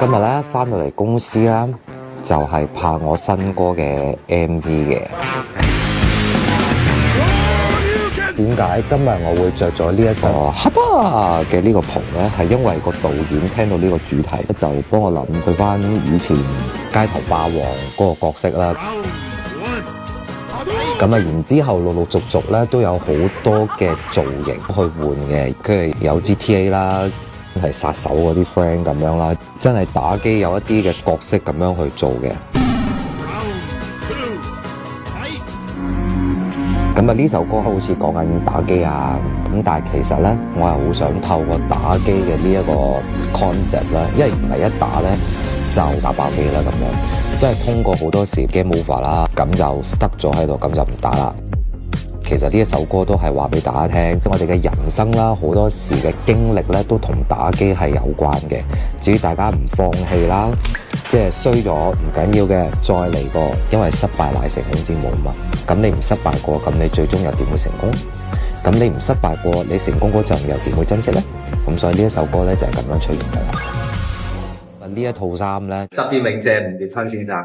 今日咧翻到嚟公司啦，就係拍我新歌嘅 MV 嘅。點解今日我會着咗呢一身哈達嘅呢個袍咧？係因為個導演聽到呢個主題，就幫我諗佢翻以前街頭霸王嗰個角色啦。咁啊，然之後陸陸續續咧都有好多嘅造型去換嘅，佢係有 GTA 啦，係殺手嗰啲 friend 咁樣啦，真係打機有一啲嘅角色咁樣去做嘅。咁啊，呢首歌好似講緊打機啊，咁但係其實咧，我係好想透過打機嘅呢一個 concept 啦，因為唔係一打咧就打爆機啦，咁樣都係通過好多時 game over 啦，咁就 stuck 咗喺度，咁就唔打啦。其實呢一首歌都係話俾大家聽，我哋嘅人生啦，好多時嘅經歷咧都同打機係有關嘅。至於大家唔放棄啦，即係衰咗唔緊要嘅，再嚟過，因為失敗乃成功之母嘛。咁你唔失敗過，咁你最終又點會成功？咁你唔失敗過，你成功嗰陣又點會珍惜呢？咁所以呢一首歌咧就係咁樣出現㗎啦。呢一套衫咧，特別鳴謝吳業坤先生。